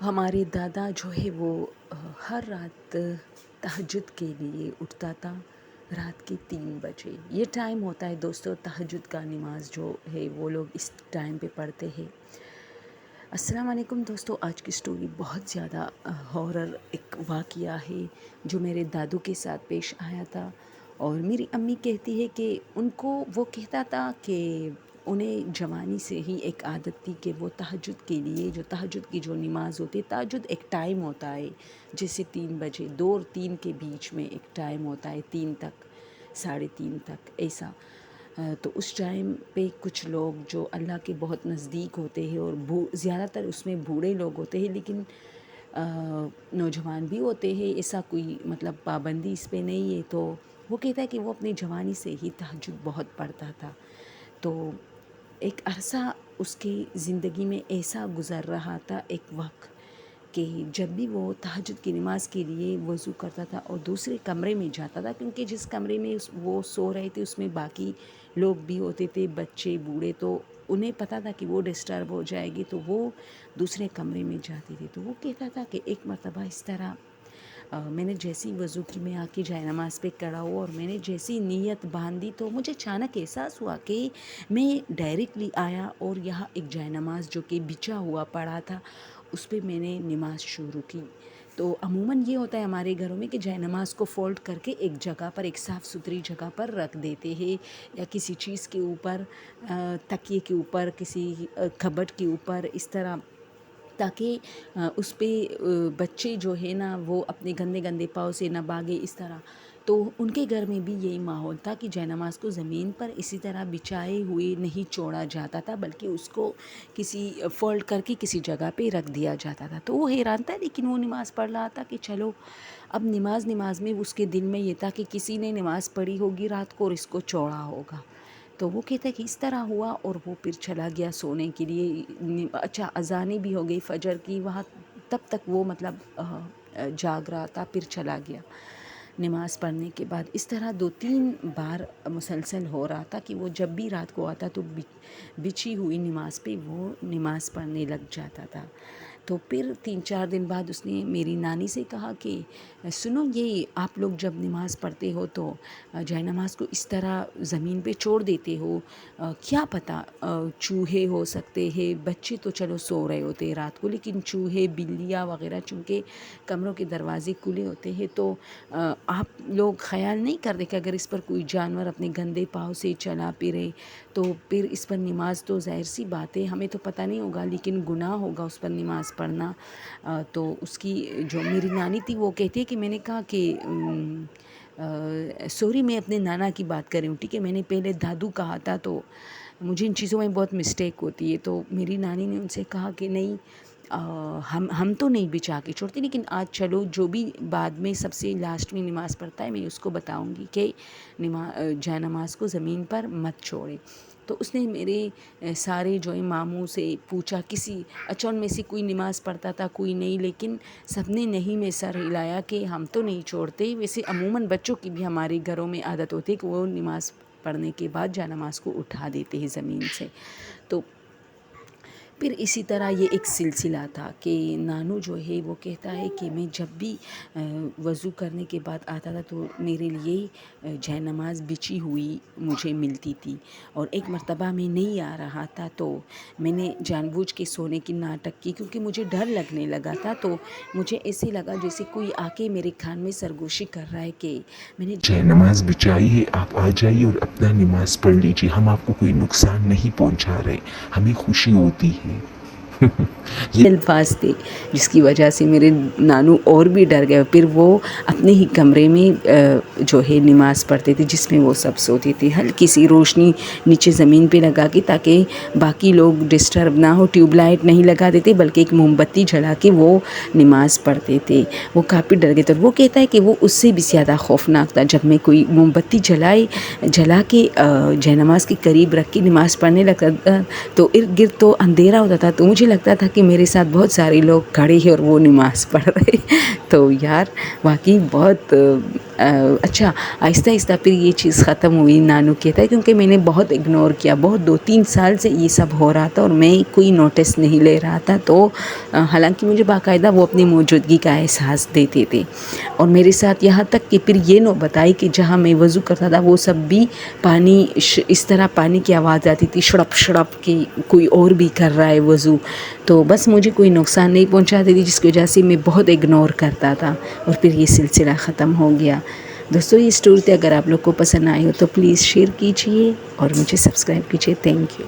ہمارے دادا جو ہے وہ ہر رات تہجد کے لیے اٹھتا تھا رات کے 3 بجے. یہ ٹائم ہوتا ہے دوستو تہجد کا نماز جو ہے وہ لوگ اس ٹائم پہ پڑھتے ہیں. السلام علیکم دوستو. آج کی سٹوری بہت زیادہ ہارر ایک واقعہ ہے جو میرے دادو کے ساتھ پیش آیا تھا. اور میری امی کہتی ہے کہ ان کو وہ کہتا تھا کہ انہیں جوانی سے ہی ایک عادت تھی کہ وہ تہجد کے لیے تہجد کی جو نماز ہوتی ہے، تہجد ایک ٹائم ہوتا ہے جیسے 3 بجے 2 اور 3 کے بیچ میں ایک ٹائم ہوتا ہے، 3 تک 3:30 تک ایسا. تو اس ٹائم پہ کچھ لوگ جو اللہ کے بہت نزدیک ہوتے ہیں اور زیادہ تر اس میں بوڑھے لوگ ہوتے ہیں، لیکن نوجوان بھی ہوتے ہیں، ایسا کوئی مطلب پابندی اس پہ نہیں ہے. تو وہ کہتا ہے کہ وہ اپنی جوانی سے ہی تہجد بہت پڑھتا تھا. تو ایک عرصہ اس کی زندگی میں ایسا گزر رہا تھا، ایک وقت کہ جب بھی وہ تہجد کی نماز کے لیے وضو کرتا تھا اور دوسرے کمرے میں جاتا تھا، کیونکہ جس کمرے میں وہ سو رہے تھے اس میں باقی لوگ بھی ہوتے تھے، بچے بوڑھے، تو انہیں پتہ تھا کہ وہ ڈسٹرب ہو جائے گی، تو وہ دوسرے کمرے میں جاتے تھے. تو وہ کہتا تھا کہ ایک مرتبہ اس طرح میں نے جیسی وضو کی میں آ کے جائے نماز پہ کھڑا ہوا اور میں نے جیسی نیت باندھی تو مجھے اچانک احساس ہوا کہ میں ڈائریکٹلی آیا اور یہاں ایک جائے نماز جو کہ بچھا ہوا پڑا تھا اس پہ میں نے نماز شروع کی. تو عموماً یہ ہوتا ہے ہمارے گھروں میں کہ جائے نماز کو فولڈ کر کے ایک جگہ پر، ایک صاف ستھری جگہ پر رکھ دیتے ہیں، یا کسی چیز کے اوپر، تکیے کے اوپر، کسی کبڈ کے اوپر، اس طرح، تاکہ اس پہ بچے جو ہے نا وہ اپنے گندے گندے پاؤں سے نہ بھاگے اس طرح. تو ان کے گھر میں بھی یہی ماحول تھا کہ جائے نماز کو زمین پر اسی طرح بچھائے ہوئے نہیں چھوڑا جاتا تھا، بلکہ اس کو کسی فولڈ کر کے کسی جگہ پہ رکھ دیا جاتا تھا. تو وہ حیران تھا، لیکن وہ نماز پڑھ رہا تھا کہ چلو اب نماز میں اس کے دل میں یہ تھا کہ کسی نے نماز پڑھی ہوگی رات کو اور اس کو چھوڑا ہوگا. تو وہ کہتا ہے کہ اس طرح ہوا اور وہ پھر چلا گیا سونے کے لیے. اچھا اذانیں بھی ہو گئی فجر کی، وہاں تب تک وہ مطلب جاگ رہا تھا، پھر چلا گیا نماز پڑھنے کے بعد. اس طرح 2-3 بار مسلسل ہو رہا تھا کہ وہ جب بھی رات کو آتا تو بچھی ہوئی نماز پہ وہ نماز پڑھنے لگ جاتا تھا. تو پھر 3-4 دن بعد اس نے میری نانی سے کہا کہ سنو، یہ آپ لوگ جب نماز پڑھتے ہو تو جائے نماز کو اس طرح زمین پہ چھوڑ دیتے ہو، کیا پتہ چوہے ہو سکتے ہیں، بچے تو چلو سو رہے ہوتے ہیں رات کو، لیکن چوہے، بلیاں وغیرہ، چونکہ کمروں کے دروازے کھلے ہوتے ہیں، تو آپ لوگ خیال نہیں کرتے کہ اگر اس پر کوئی جانور اپنے گندے پاؤں سے چلا پھرے تو پھر اس پر نماز، تو ظاہر سی بات ہے ہمیں تو پتہ نہیں ہوگا لیکن گناہ ہوگا اس پر نماز پڑھنا. تو اس کی جو میری نانی تھی وہ کہتی ہے کہ میں نے کہا کہ سوری، میں اپنے نانا کی بات کر رہی ہوں، ٹھیک ہے، میں نے پہلے دادو کہا تھا تو مجھے ان چیزوں میں بہت مسٹیک ہوتی ہے. تو میری نانی نے ان سے کہا کہ نہیں، ہم تو نہیں بچھا کے چھوڑتے، لیکن آج چلو جو بھی بعد میں سب سے لاسٹ میں نماز پڑھتا ہے میں اس کو بتاؤں گی کہ جائے نماز کو زمین پر مت چھوڑے. تو اس نے میرے سارے جو ماموں سے پوچھا، اچھا ان میں سے کوئی نماز پڑھتا تھا کوئی نہیں، لیکن سب نے نہیں میں سر ہلایا کہ ہم تو نہیں چھوڑتے. ویسے عموماً بچوں کی بھی ہمارے گھروں میں عادت ہوتی ہے کہ وہ نماز پڑھنے کے بعد جائے نماز کو اٹھا دیتے ہیں زمین سے. تو پھر اسی طرح یہ ایک سلسلہ تھا کہ نانو جو ہے وہ کہتا ہے کہ میں جب بھی وضو کرنے کے بعد آتا تھا تو میرے لیے جائے نماز بچھی ہوئی مجھے ملتی تھی، اور ایک مرتبہ میں نہیں آ رہا تھا تو میں نے جان بوجھ کے سونے کی ناٹک کی، کیونکہ مجھے ڈر لگنے لگا تھا. تو مجھے ایسے لگا جیسے کوئی آ کے میرے کان میں سرگوشی کر رہا ہے کہ میں نے جائے نماز بچائی ہے، آپ آ جائیے اور اپنا نماز پڑھ لیجیے، ہم آپ کو کوئی نقصان نہیں پہنچا رہے، ہمیں خوشی ہوتی ہے. یہ الفاظ تھے جس کی وجہ سے میرے نانو اور بھی ڈر گئے. پھر وہ اپنے ہی کمرے میں جو ہے نماز پڑھتے تھے جس میں وہ سب سوتے تھے، ہلکی سی روشنی نیچے زمین پہ لگا کے تاکہ باقی لوگ ڈسٹرب نہ ہو. ٹیوب لائٹ نہیں لگا دیتے بلکہ ایک موم بتی جلا کے وہ نماز پڑھتے تھے. وہ کافی ڈر گئے تھے. وہ کہتا ہے کہ وہ اس سے بھی زیادہ خوفناک تھا جب میں کوئی موم بتی جلا کے جائے نماز کے قریب رکھ کے نماز پڑھنے لگتا تو ارد گرد تو اندھیرا ہوتا تھا، تو مجھے لگتا تھا کہ میرے ساتھ بہت سارے لوگ کھڑے ہیں اور وہ نماز پڑھ رہے. تو یار واقعی بہت اچھا آہستہ آہستہ پھر یہ چیز ختم ہوئی نانو کہتا ہے، کیونکہ میں نے بہت اگنور کیا، بہت 2-3 سال سے یہ سب ہو رہا تھا اور میں کوئی نوٹس نہیں لے رہا تھا، تو حالانکہ مجھے باقاعدہ وہ اپنی موجودگی کا احساس دیتے تھے، اور میرے ساتھ یہاں تک کہ پھر یہ نوبت آئی کہ جہاں میں وضو کرتا تھا وہ سب بھی پانی اس طرح پانی کی آواز آتی تھی شڑپ شڑپ کی، کوئی اور بھی کر رہا ہے وضو، تو بس مجھے کوئی نقصان نہیں پہنچاتی تھی، جس کی وجہ سے میں بہت اگنور کرتا تھا، اور پھر یہ سلسلہ ختم ہو گیا۔ دوستو یہ سٹوری اگر آپ لوگ کو پسند آئی ہو تو پلیز شیئر کیجئے اور مجھے سبسکرائب کیجئے۔ Thank you.